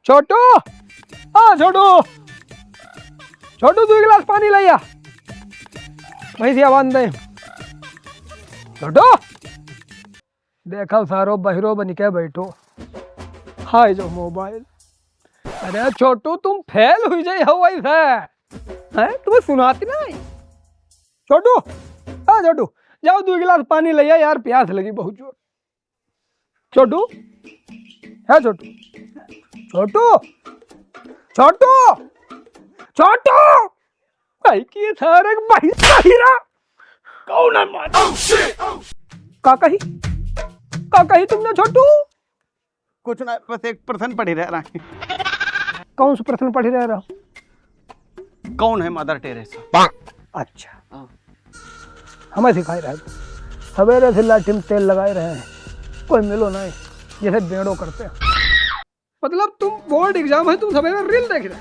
छोटू, हाँ छोटू, छोटू 2 गिलास पानी लाइया वही थी आवाज दे। छोटू देखा सारो बहिरो बन के बैठो, हाय जो मोबाइल। अरे छोटू तुम फेल हुई जाए हो वैसे है, तुम्हें सुनाती नहीं। छोटू, हाँ छोटू जाओ 2 गिलास पानी लिया यार, प्यास लगी बहुत जोर। छोटू है, छोटू छोटू छोटू छोटू भाई की सारे भाई हीरा कौन है मार का कही तुमने छोटू? कुछ ना, बस एक प्रश्न पढ़ी रह रहा है। कौन सा प्रश्न पढ़ी रह रहा हूँ? कौन है मदर टेरेसा? अच्छा हमें सिखाई रहे, सवेरे से लाठी में तेल लगाए रहे हैं, कोई मिलो नहीं जैसे बेड़ो करते हैं। मतलब तुम बोर्ड एग्जाम है, तुम सवेरे रील देख रहे,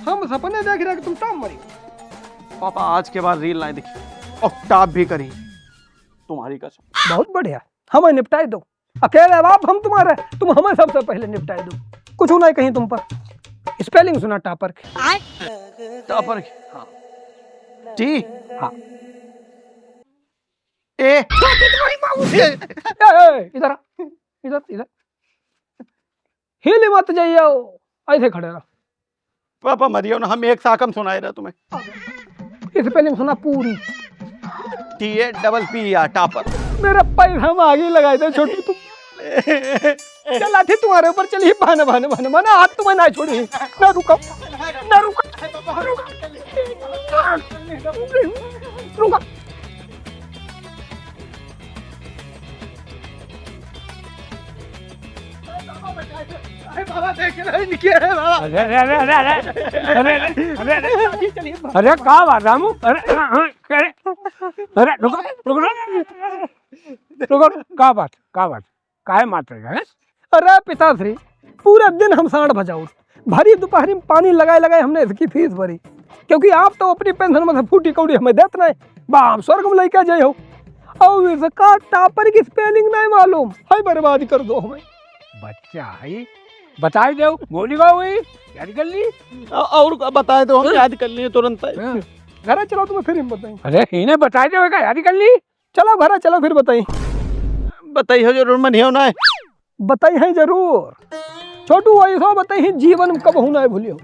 हम सपने देख रहे कि तुम टाइम मरी। पापा आज के बाद रील नहीं दिखी और टॉप भी करी, तुम्हारी कसम। बहुत बढ़िया, हमें निपटाई दो, अकेले बाप हम तुम्हारे, तुम हमें सबसे पहले निपटाई दो। कुछ नहीं कहीं तुम पर। स्पेलिंग सुना टापर की? टॉपर की? हाँ। टी? हाँ। ए? इधर इधर इधर हिल मत जाइए, ऐसे खड़े रहो। पापा मरियो ना, हम एक साकम सुनाए रहे तुम्हें। स्पेलिंग सुना पूरी? TAPPER topper. मेरा पैसा हम आगे लगाए थे छोटू, तुम चल लाठी तुम्हारे ऊपर चली, बहाने बहाने बहाने बहाने, हाथ तुम्हें ना छोड़ी, ना रुको ना रुको रुको। अरे कहाँ बात रामू? अरे रुको कहाँ बात काहे मात्र है? अरे पिताश्री, पूरे दिन हम सांड बजाओ, भरी दोपहरी में पानी लगाए लगाए हमने इसकी फीस भरी, क्योंकि आप तो अपनी पेंशन में से फूटी कौड़ी हमें देते नहीं, बाप स्वर्ग में लेके जाए हो, और इसका टापर की स्पेलिंग नहीं मालूम है, बर्बाद कर दो हमें। बच्चा है, बताई दो, बोली गो हुई याद कर ली, और बताए तो हम याद कर लिए तुरंत। घर चलो तुम्हें फिर हम बताएं। अरे इन्हें बताई दो याद कर ली। चलो घर चलो फिर बताई। बताई हो जरूर, मन हो ना बताई है जरूर छोटू, ऐसा बताई जीवन में कब होना है भूलियो,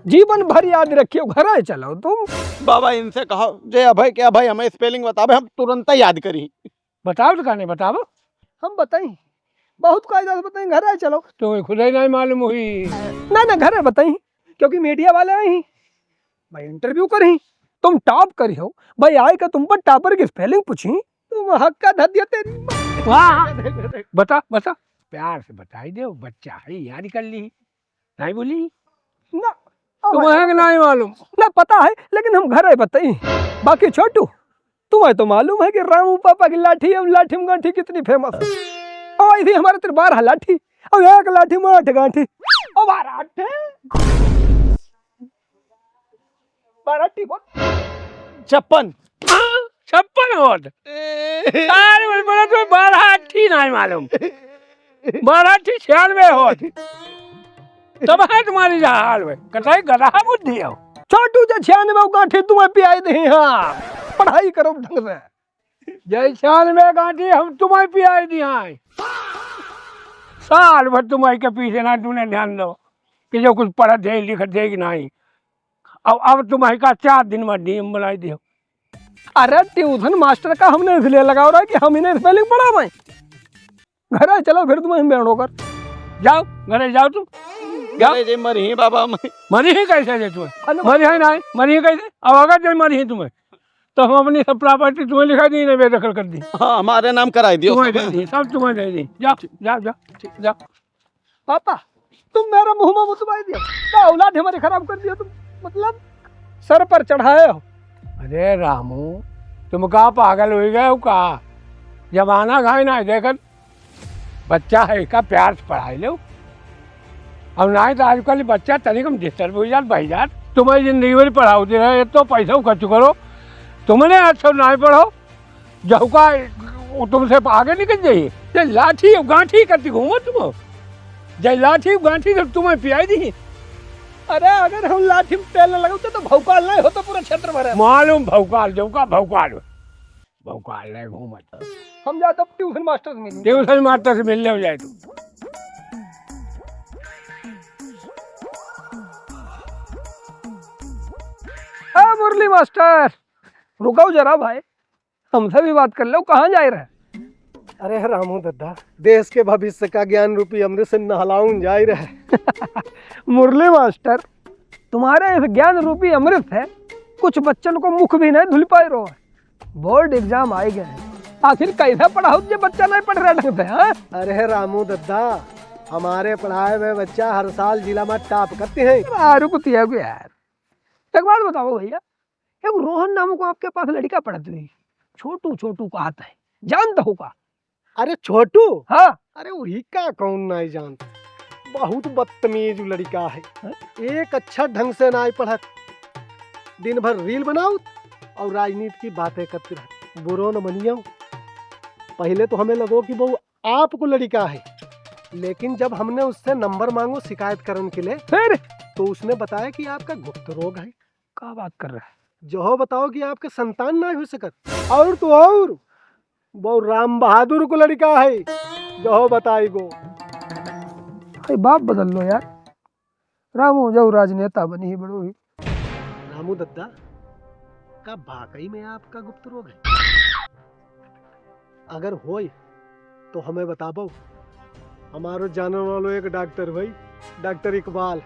जीवन भर याद रखियो। घर चलो तुम। बाबा इनसे कहो जय अभय क्या भाई हमें स्पेलिंग बतावे, हम तुरंत याद करी। बताओ तो कहने बताओ, हम बताई बहुत कायदा से बताई। घर चलो, तुम्हें खुद ही नहीं मालूम हुई ना घर बताई, क्योंकि मीडिया वाले नहीं भाई, इंटरव्यू करी, तुम टॉप करी हो भाई, आए का तुम पर टॉपर की स्पेलिंग पूछी, तुम हक का धदिया तेरी। वाह बता प्यार से बताई दो, बच्चा है याद कर ली, नहीं बोली ना तुम्हें नहीं मालूम? ना पता है, लेकिन हम घर बताई। बाकी छोटू तुम्हें तो मालूम है कि रामू पापा की लाठी और लाठी में गांठी कितनी फेमस है, और इसी हमारे तेरे 12 लाठी और एक लाठी में 8 गांठी और 12 8 56 56 वोट। अरे बोला तुम्हें 12 ठीक नहीं मालूम, 12 ठीक 96 वोट, तब है तुम्हारी हाल में कटाई गधा बुद्धि हो। छोटू जो 96 गांठी तुम्हें पियाई दी, हाँ पढ़ाई करो ढंग से। जय 96 गांठी हम तुम्हें पियाई दी, साल भर तुम्हारे के पीछे ना तुमने ध्यान दो कि जो कुछ पढ़ा दे लिखा दे कि नहीं, अब तुम्हारे का 4 दिन में डीएम बनाई दियो। अरे ट्यूशन मास्टर का हमने इसलिए लगा रहा है कि हम इन्हें स्पेलिंग पढ़ावें। घर चलो फिर तुम्हें बेड़ो कर जाओ, घरे जाओ तुम जे मरी बाबा मरी ही कैसे जे तुम्हें मरी है नहीं, मरी ही कैसे? अब अगर जो मरी ही तुम्हें तो हम अपनी सब प्रॉपर्टी तुम्हें लिखा दी, नहीं बेदखल कर दी। हाँ हमारे नाम कराई दियो, तुम्हें दे दी, सब तुम्हें दे दी। जाओ पापा, तुम मेरा मुंह में मुतवाई दिया, क्या औलाद हमारी खराब कर दिया तुम, मतलब सर पर चढ़ाए हो। अरे रामू तुम कहा पागल हो गए हो, कहा जमाना घाई ना देखकर बच्चा है का प्यार से पढ़ाई लो, अब ना तो आजकल बच्चा तनिक डिस्टर्ब हो जात बह जात, तुम्हारी जिंदगी भर पढ़ाओते रहे तो पैसा खर्च करो, तुमने अच्छा ना पढ़ो जाऊ का तुमसे आगे निकल जाइए, लाठी गांठी करती घूमो तुम। जय लाठी गांठी तो तुम्हें पियाई दी। अरे अगर हम लाठी में तेल न लगाते तो भौकाल नहीं होता पूरा क्षेत्र भर। मालूम भौकाल जो का भौकाल भौकाल नहीं घूमत। हम जाते ट्यूशन मास्टर से मिलने। ट्यूशन मास्टर से मिलने हो जाए तू। मुरली मास्टर रुको जरा भाई, हमसे भी बात कर लो, कहाँ जा रहे? अरे रामू दद्दा, देश के भविष्य का ज्ञान रूपी अमृत से नहलाऊं जा ही रहे। मुरली मास्टर, तुम्हारे इस ज्ञान रूपी अमृत है कुछ बच्चन को मुख भी नहीं धुल पाए रो। बोर्ड एग्जाम आए गए हैं, आखिर कैसे पढ़ाओ जो बच्चा नहीं पढ़ रहा ढंग से? हाँ? अरे रामू दद्दा, हमारे पढ़ाए हुए बच्चा हर साल जिला में टॉप करते हैं। रुकती है यार, एक बात बताओ भैया, एक रोहन नाम को आपके पास लड़का पढ़ती हुई छोटू छोटू कहता है, जानता होगा? अरे छोटू? हाँ। अरे वही का कौन नहीं जानता, बहुत बदतमीज लड़का है। एक अच्छा ढंग से नहीं पढ़त, दिन भर रील बनाओ और राजनीति की बातें करते रहे। बुरो न मनियो, पहले तो हमें लगो कि वो आपको लड़का है, लेकिन जब हमने उससे नंबर मांगो शिकायत करने के लिए, फिर तो उसने बताया कि आपका गुप्त रोग है। क्या बात कर रहा है? जो बताओ कि आपके संतान ना हो सकत, और तो और वो राम बहादुर को लड़का है, जो बताई गो। अरे बाप बदल लो यार, रामू जो राजनेता बनी ही बड़ो ही। रामू दद्दा, का वाकई में आपका गुप्त रोग है? अगर होए तो हमें बताबो। हमारो जानने वालो एक डॉक्टर भाई, डॉक्टर इकबाल,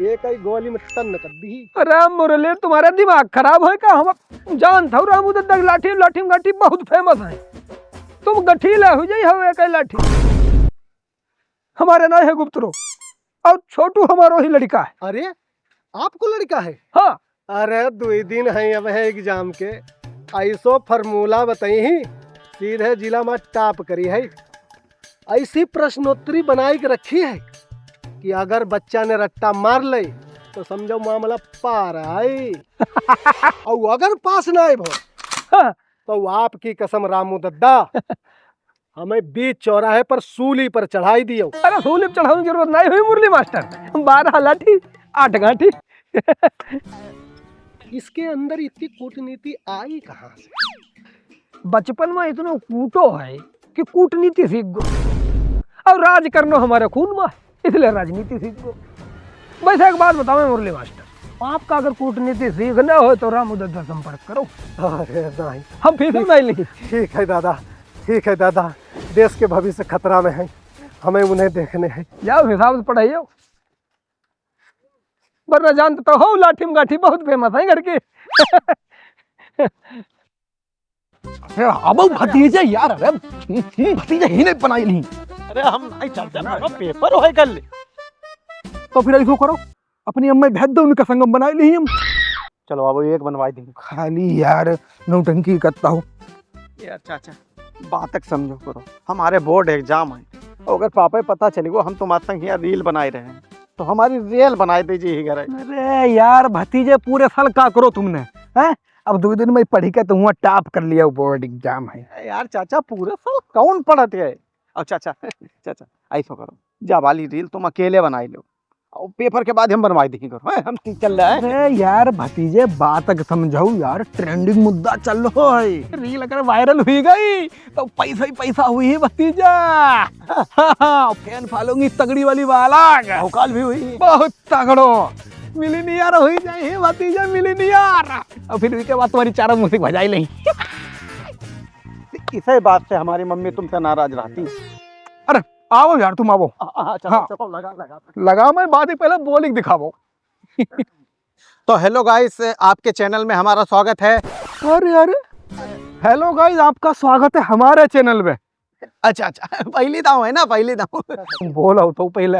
एक ही गोली में तन कर दी। अरे मुरली, तुम्हारा दिमाग खराब है क्या? हम जानता हूँ रामू दद्दा लाठी लाठी में गाठी बहुत फेमस है, तुम गठीला हो जाई हो एक लाठी। हमारे नहीं है गुप्त रोग, और छोटू हमारो ही लड़का है। अरे आपको लड़का है? हाँ। अरे 2 दिन है अब है एग्जाम के, ऐसो फार्मूला बताई ही सीधे जिला में टॉप करी है। ऐसी प्रश्नोत्तरी बनाई के रखी है कि अगर बच्चा ने रट्टा मार ले तो समझो मामला पार है। और अगर पास ना हो हाँ। तो आपकी कसम रामू दद्दा, हमें बीच चौराहे पर सूली पर चढ़ाई दियो। अरे सूली पर चढ़ाने की जरूरत नहीं हुई मुरली मास्टर, 12 लाठी 8 गाठी। इसके अंदर इतनी कूटनीति आई कहाँ से? बचपन में इतना कूटो है कि कूटनीति सीख गो, और राज करना हमारे खून में, इसलिए राजनीति सीख गो। वैसे एक बात बताओ मुरली मास्टर, आपका अगर कूटनीति सीखना हो तो रामू दद्दा संपर्क करो। अरे नहीं, हम फीस नहीं लेंगे। ठीक है दादा, ठीक है दादा, देश के भविष्य खतरा में है, हमें उन्हें देखने हैं। जाओ हिसाब से पढ़ाइयो, वरना जानते तो हो लाठी में गाठी बहुत फेमस है घर की। अब भतीजे यार, अरे भतीजे ही नहीं बनाई नहीं। अरे हम नहीं चलते ना, पेपर होए कर ले। तो फिर ऐसा करो, अपनी अम्मा भेज दो, उनका संगम बना ली हम। चलो अब एक बनवाई देंगे। खाली यार नौटंकी करता हूँ यार। चाचा बात तक समझो करो, हमारे बोर्ड एग्जाम है, अगर पापा पता चलेगा हम तुम्हारे संग यहाँ रील बनाए रहे हैं तो हमारी रील बनाए दीजिए ही घर। अरे यार भतीजे, पूरे साल का करो तुमने हैं? अब 2 दिन में पढ़ी के तो हुआ टॉप कर लिया, बोर्ड एग्जाम है। यार चाचा पूरे साल कौन पढ़ते है? अब चाचा चाचा ऐसा करो, जा वाली रील तुम अकेले बनाई लो, और पेपर के बाद हम बनवाई देंगे करो। हम चल रहा है। अरे यार भतीजे, बात तक समझाओ यार, ट्रेंडिंग मुद्दा चल रहा है, रील अगर वायरल हुई गई तो पैसा ही पैसा हुई है भतीजा। फैन फॉलोइंग तगड़ी वाली वाला भौकाल भी हुई, बहुत तगड़ो मिलीनियर हुई जाए भतीजा, मिलीनियर। और फिर के बाद तुम्हारी चारों मुझसे भजाई नहीं। इसी बात से हमारी मम्मी तुमसे नाराज रहती। अरे आओ यार, तुम आओ। चलो चलो, लगा लगा लगा मैं बात ही पहले बोलिंग दिखाओ। तो हेलो गाइस, आपके चैनल में हमारा स्वागत है। अरे अरे हेलो गाइस, आपका स्वागत है हमारे चैनल में। अच्छा अच्छा, पहली दाव है ना, पहली दाव। बोलो तो पहले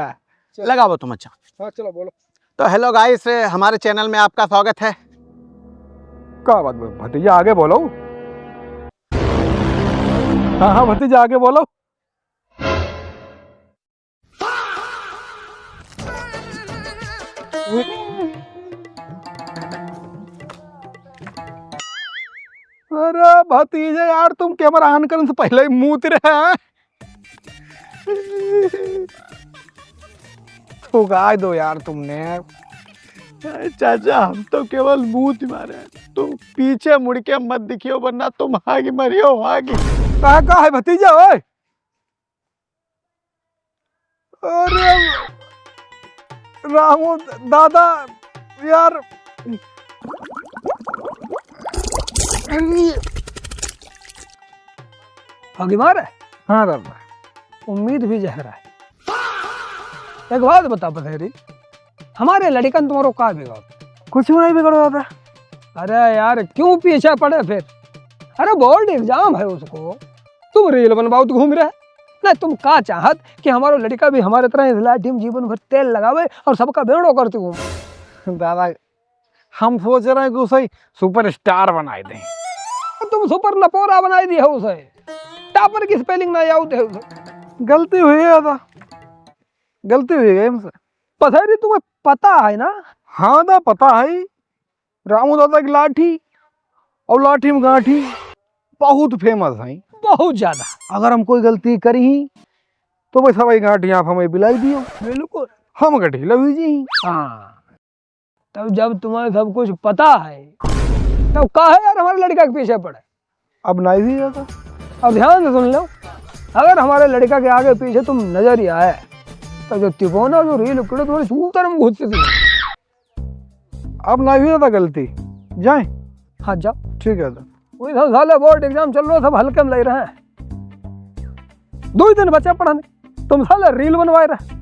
लगाओ तुम। अच्छा हाँ चलो बोलो। तो हेलो गाइस, हमारे चैनल में आपका स्वागत है। क्या बात भतीजा, आगे बोलो। हाँ हाँ भतीजा, आगे बोलो। अरे भतीजे यार, तुम कैमरा ऑन करने से पहले ही मूत रहे हैं। ठुका दो यार तुमने। अरे चाचा हम तो केवल मुंह मारे हैं, तुम पीछे मुड़ के मत दिखियो वरना तुम आगे मरियो आगे। का है भतीजा ओए? अरे रामू दादा यार, आगे मार है। हाँ दादा, उम्मीद भी जहर है। एक बात बता पथेरी, हमारे लड़कन तुम्हारो का बिगाड़? कुछ नहीं बिगड़ो दादा। अरे यार क्यों पीछे पड़े फिर? अरे बोर्ड एग्जाम है उसको, तुम रील बनवाओ तो घूम रहे ना। तुम का चाहत कि हमारा लड़का भी हमारे तरह इस लाठी में जीवन भर तेल लगावे और सबका बेड़ो करते घूम। दादा हम सोच रहे हैं कि उसे सुपरस्टार बनाए दें। तुम सुपर लपोरा बनाई दी है उसे, टापर की स्पेलिंग ना याद है उसे। गलती हुई है दादा, गलती हुई है हमसे। पथेरी तुम्हें पता है ना? हाँ दादा पता है, रामू दादा की लाठी और लाठी में गांठी बहुत फेमस है। बहुत ज्यादा। अगर हम कोई गलती करी तो भाई सभी गांठी आप हमें पिलाई दियो, बिल्कुल हम गठी लगी जी। हाँ, तब जब तुम्हें सब कुछ पता है तब काहे यार हमारे लड़का के पीछे पड़े? अब नहीं भी दादा। अब ध्यान से सुन लो, अगर हमारे लड़का के आगे पीछे तुम नजर ही आए तो जो तिकोना जो रील उकड़े तुम्हारे सूतर में घुस सी। अब नहीं भी दादा गलती, जाए। हाँ जाओ। ठीक है दादा। वही सब साले बोर्ड एग्जाम चल रहा, सब हल्के में ले रहे हैं। 2 ही दिन बचे पढ़ाने, तुम साले रील बनवाए रहे।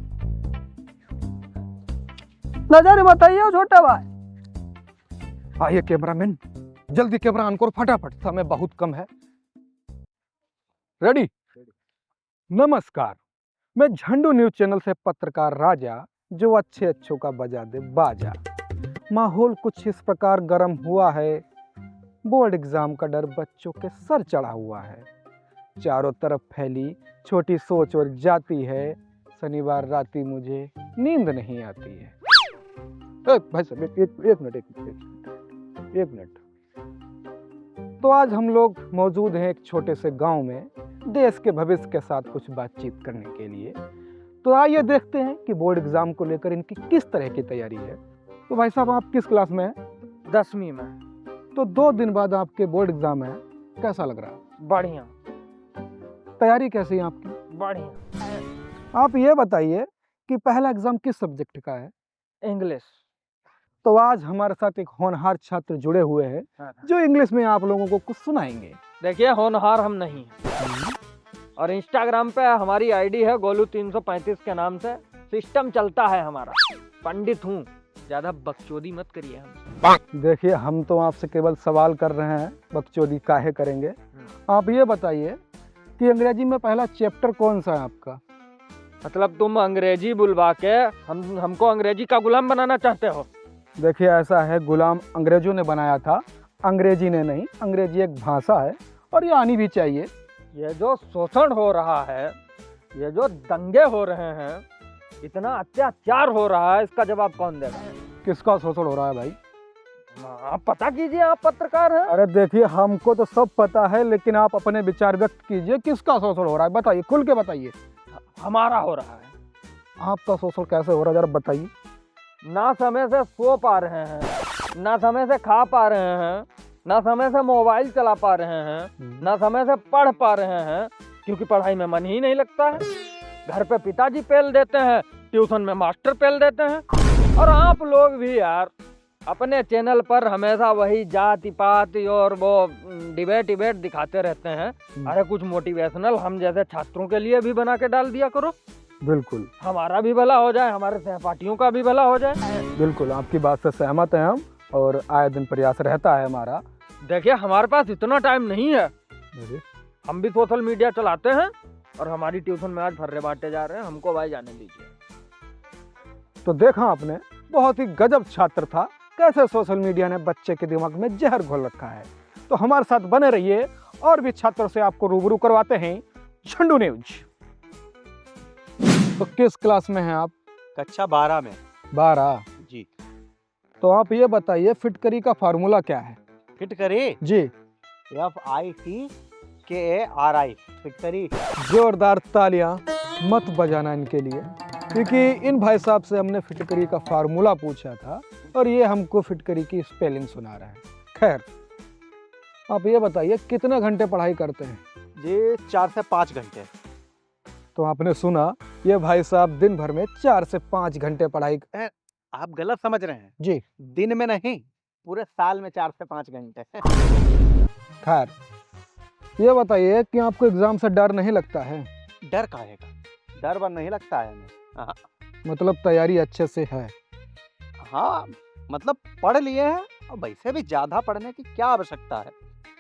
नजर मत आइए छोटा भाई। आइए कैमरामैन, जल्दी कैमरा ऑन करो फटाफट, समय बहुत कम है। रेडी? नमस्कार, मैं झंडू न्यूज चैनल से पत्रकार राजा, जो अच्छे अच्छों का बजा दे बाजा। माहौल कुछ इस प्रकार गर्म हुआ है, बोर्ड एग्जाम का डर बच्चों के सर चढ़ा हुआ है। चारों तरफ फैली छोटी सोच और जाती है, शनिवार राती मुझे नींद नहीं आती है। भाई साहब एक मिनट। तो आज हम लोग मौजूद हैं एक छोटे से गांव में, देश के भविष्य के साथ कुछ बातचीत करने के लिए। तो आइए देखते हैं कि बोर्ड एग्जाम को लेकर इनकी किस तरह की तैयारी है। तो भाई साहब आप किस क्लास में हैं? 10वीं में। तो 2 दिन बाद आपके बोर्ड एग्जाम है, कैसा लग रहा है? बढ़िया। तैयारी कैसी है आपकी? बढ़िया। आप ये बताइए कि पहला एग्जाम किस सब्जेक्ट का है? इंग्लिश। तो आज हमारे साथ एक होनहार छात्र जुड़े हुए हैं जो इंग्लिश में आप लोगों को कुछ सुनाएंगे। देखिए होनहार हम नहीं हैं, और इंस्टाग्राम पे हमारी आईडी है गोलू 335 के नाम से। सिस्टम चलता है हमारा, पंडित हूँ, ज्यादा बकचोदी मत करिए हम। देखिए हम तो आपसे केवल सवाल कर रहे हैं, बकचोदी काहे करेंगे। आप ये बताइए कि अंग्रेजी में पहला चैप्टर कौन सा है आपका? मतलब तुम अंग्रेजी बुलवा के हमको अंग्रेजी का गुलाम बनाना चाहते हो? देखिए ऐसा है, गुलाम अंग्रेजों ने बनाया था, अंग्रेजी ने नहीं। अंग्रेजी एक भाषा है और ये आनी भी चाहिए। ये जो शोषण हो रहा है, ये जो दंगे हो रहे हैं, इतना अत्याचार हो रहा है, इसका जवाब कौन देगा? किसका शोषण हो रहा है भाई? आप पता कीजिए, आप पत्रकार हैं। अरे देखिए हमको तो सब पता है, लेकिन आप अपने विचार व्यक्त कीजिए, किसका शोषण हो रहा है बताइए, खुल के बताइए। हमारा हो रहा है। आपका शोषण कैसे हो रहा है जरा बताइए। ना समय से सो पा रहे हैं, ना समय से खा पा रहे हैं, ना समय से मोबाइल चला पा रहे हैं, ना समय से पढ़ पा रहे हैं, क्योंकि पढ़ाई में मन ही नहीं लगता है। घर पे पिताजी पेल देते हैं, ट्यूशन में मास्टर पेल देते हैं। और आप लोग भी यार अपने चैनल पर हमेशा वही जाति पाति और वो डिबेट दिखाते रहते हैं। अरे कुछ मोटिवेशनल हम जैसे छात्रों के लिए भी बना के डाल दिया करो। बिल्कुल, हमारा भी भला हो जाए, हमारे सहपाठियों का भी भला हो जाए। बिल्कुल आपकी बात से सहमत हैं हम, और आए दिन प्रयास रहता है हमारा। देखिए हमारे पास इतना टाइम नहीं है, हम भी सोशल मीडिया चलाते हैं, और हमारी ट्यूशन में आज फर्रे बांटे जा रहे हैं, हमको भाई जाने दीजिए। तो देखा आपने, बहुत ही गजब छात्र था, कैसे सोशल मीडिया ने बच्चे के दिमाग में जहर घोल रखा है। तो हमारे साथ बने रहिए, और भी छात्रों से आपको रूबरू करवाते हैं झंडू न्यूज। तो किस क्लास में हैं आप? कक्षा 12 में। 12 जी। तो आप ये बताइए फिटकरी का फार्मूला क्या है? फिटकरी जी। FITKARI फिटकरी। जोरदार तालियां मत बजाना इनके लिए। क्योंकि इन भाई साहब से हमने फिटकरी का फार्मूला पूछा था और ये हमको फिटकरी की स्पेलिंग सुना रहे हैं। खैर, आप ये बताइए कितने घंटे पढ़ाई करते हैं? ये 4 से 5 घंटे। तो आपने सुना, ये भाई साहब दिन भर में 4 से 5 घंटे पढ़ाई। आप गलत समझ रहे हैं। जी। दिन में नहीं, पूरे साल में 4 से 5 घंटे। खैर, ये बताइए कि आपको एग्जाम से डर नहीं लगता है? डर काहे का? डर वर नहीं लगता है हमें। हाँ, मतलब तैयारी अच्छे से है? हाँ, मतलब पढ़ लिए हैं और वैसे भी ज्यादा पढ़ने की क्या आवश्यकता है,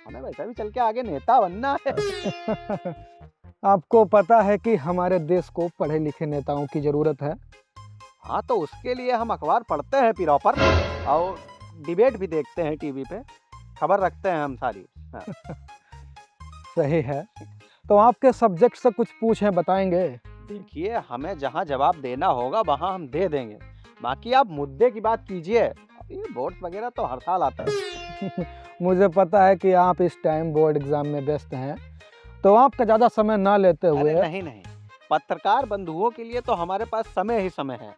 हमें वैसे भी चल के आगे नेता बनना है। आपको पता है कि हमारे देश को पढ़े लिखे नेताओं की जरूरत है। हाँ, तो उसके लिए हम अखबार पढ़ते हैं पीरों पर और डिबेट भी देखते हैं टीवी पे, खबर रखते हैं हम सारी। हाँ। सही है, तो आपके सब्जेक्ट से कुछ पूछें, बताएंगे? देखिए, हमें जहाँ जवाब देना होगा वहाँ हम दे देंगे, बाकी आप मुद्दे की बात कीजिए। ये बोर्ड वगैरह तो हर साल आता है। मुझे पता है कि आप इस टाइम बोर्ड एग्जाम में व्यस्त हैं, तो आपका ज़्यादा समय ना लेते हुए। अरे नहीं, पत्रकार बंधुओं के लिए तो हमारे पास समय ही समय है।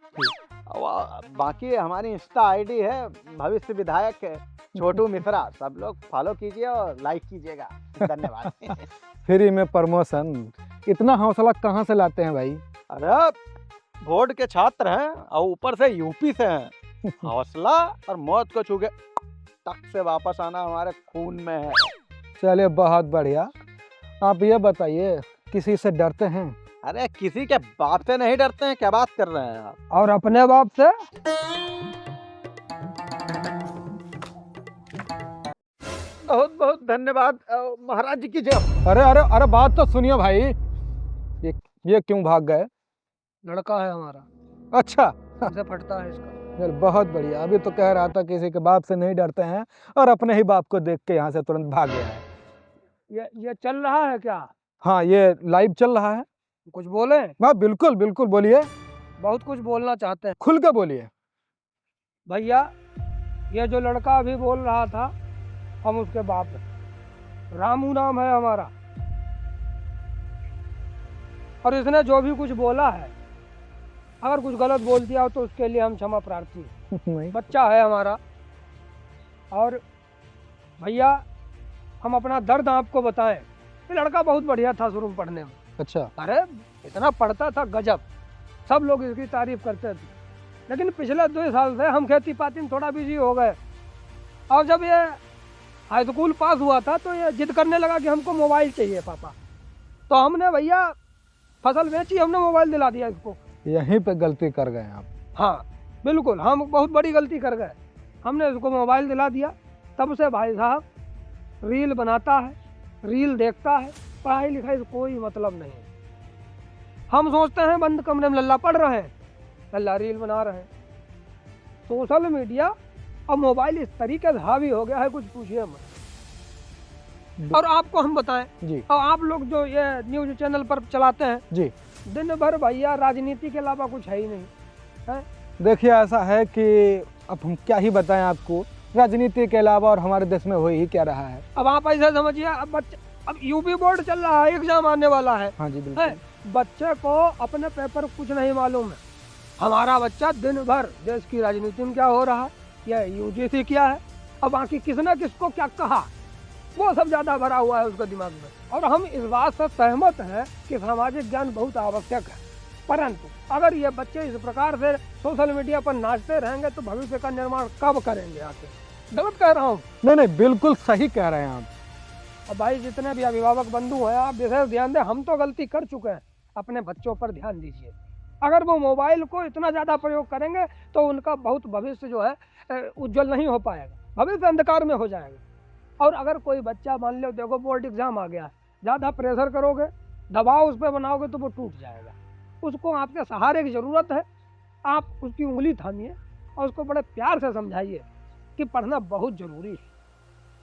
और बाकी हमारी इंस्टा आईडी है भविष्य विधायक छोटू मिश्रा, सब लोग फॉलो कीजिए और लाइक कीजिएगा। धन्यवाद। फ्री में प्रमोशन, इतना हौसला कहाँ से लाते हैं भाई? अरे बोर्ड के छात्र हैं और ऊपर से यूपी से हैं। हौसला और मौत को छू के टक से वापस आना हमारे खून में है। चलिए, बहुत बढ़िया। आप ये बताइए, किसी से डरते हैं? अरे किसी के बाप से नहीं डरते हैं, क्या बात कर रहे हैं आप? और अपने बाप से? बहुत बहुत धन्यवाद महाराज जी की जय। अरे अरे अरे, बात तो सुनिए भाई। ये क्यों भाग गए? लड़का है हमारा, अच्छा, इसे फटता है इसका। चल बहुत बढ़िया। अभी तो कह रहा था किसी के बाप से नहीं डरते हैं और अपने ही बाप को देख के यहाँ से तुरंत भाग गया है। ये चल रहा है क्या? हाँ, ये लाइव चल रहा है। कुछ बोले? हाँ, बिल्कुल बिल्कुल, बोलिए, बहुत कुछ बोलना चाहते हैं खुल के बोलिए। भैया। ये जो लड़का अभी बोल रहा था, हम उसके बाप हैं। रामू नाम है हमारा। और इसने जो भी कुछ बोला है, अगर कुछ गलत बोल दिया हो तो उसके लिए हम क्षमा प्रार्थी हैं। बच्चा है हमारा। और भैया, हम अपना दर्द आपको बताएं। ये लड़का बहुत बढ़िया था शुरू में पढ़ने में। अच्छा। अरे इतना पढ़ता था, गजब, सब लोग इसकी तारीफ करते थे। लेकिन पिछले 2 साल से हम खेती पाती में थोड़ा बिजी हो गए। और जब ये हाई स्कूल पास हुआ था तो ये जिद करने लगा कि हमको मोबाइल चाहिए पापा। तो हमने भैया फसल बेची, हमने मोबाइल दिला दिया इसको। यहीं पे गलती कर गए आप। हाँ बिल्कुल, हम बहुत बड़ी गलती कर गए। हमने इसको मोबाइल दिला दिया, तब से भाई साहब रील बनाता है, रील देखता है, पढ़ाई लिखाई से कोई मतलब नहीं। हम सोचते हैं बंद कमरे में लल्ला पढ़ रहे हैं, लल्ला रील बना रहे हैं। सोशल मीडिया और मोबाइल इस तरीके से हावी हो गया है, कुछ पूछिए मत। और आपको हम बताएं जी, और आप लोग जो ये न्यूज चैनल पर चलाते हैं, जी, दिन भर भैया राजनीति के अलावा कुछ है ही नहीं है। देखिए, ऐसा है कि अब हम क्या ही बताएं आपको, राजनीति के अलावा और हमारे देश में हो ही क्या रहा है। अब आप ऐसे समझिए, अब यूपी बोर्ड चल रहा है, एग्जाम आने वाला है। हाँ जी, बिल्कुल। बच्चे को अपने पेपर कुछ नहीं मालूम है। हमारा बच्चा दिन भर देश की राजनीति में क्या हो रहा है, या यूजीसी क्या है, और बाकी किसने किसको क्या कहा, वो सब ज्यादा भरा हुआ है उसके दिमाग में। और हम इस बात से सहमत हैं कि सामाजिक ज्ञान बहुत आवश्यक है, परंतु अगर ये बच्चे इस प्रकार से सोशल मीडिया पर नाचते रहेंगे तो भविष्य का निर्माण कब करेंगे आके? गलत कह रहा हूँ? नहीं, बिल्कुल सही कह रहे हैं आप। अब भाई जितने भी अभिभावक बंधु हैं, आप विशेष ध्यान दें। हम तो गलती कर चुके हैं, अपने बच्चों पर ध्यान दीजिए। अगर वो मोबाइल को इतना ज़्यादा प्रयोग करेंगे तो उनका बहुत भविष्य जो है उज्जवल नहीं हो पाएगा, भविष्य अंधकार में हो जाएगा। और अगर कोई बच्चा, मान लो देखो बोर्ड एग्जाम आ गया, ज़्यादा प्रेशर करोगे, दबाव उस पर बनाओगे तो वो टूट जाएगा। उसको आपके सहारे की ज़रूरत है। आप उसकी उंगली थामिए और उसको बड़े प्यार से समझाइए कि पढ़ना बहुत ज़रूरी है।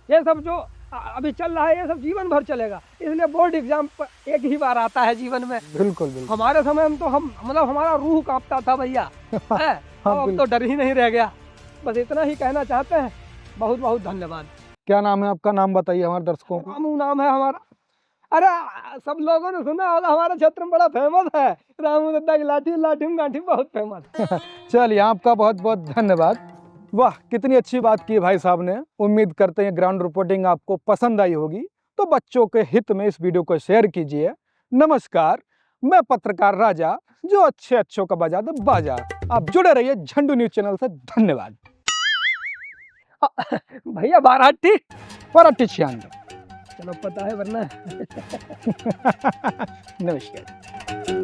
ये सब जो अभी चल रहा है, ये सब जीवन भर चलेगा, इसलिए बोर्ड एग्जाम एक ही बार आता है जीवन में। बिल्कुल बिल्कुल। हमारे समय में तो हम मतलब हमारा रूह कांपता था भैया। अब तो डर ही नहीं रह गया। बस इतना ही कहना चाहते हैं। बहुत बहुत धन्यवाद। क्या नाम है आपका? नाम बताइए हमारे दर्शकों को। रामू नाम है हमारा। अरे सब लोगों ने सुना होगा, हमारे क्षेत्र में बड़ा फेमस है रामू दत्ता की लाठी, लाठी में गांठी बहुत फेमस। चलिए, आपका बहुत बहुत धन्यवाद। वाह, कितनी अच्छी बात की भाई साहब ने। उम्मीद करते हैं ग्राउंड रिपोर्टिंग आपको पसंद आई होगी, तो बच्चों के हित में इस वीडियो को शेयर कीजिए। नमस्कार, मैं पत्रकार राजा, जो अच्छों का बजा दे बाजा। आप जुड़े रहिए झंडू न्यूज चैनल से। धन्यवाद। भैया बाराठी पराठी छियान। चलो पता है वरना नमस्कार।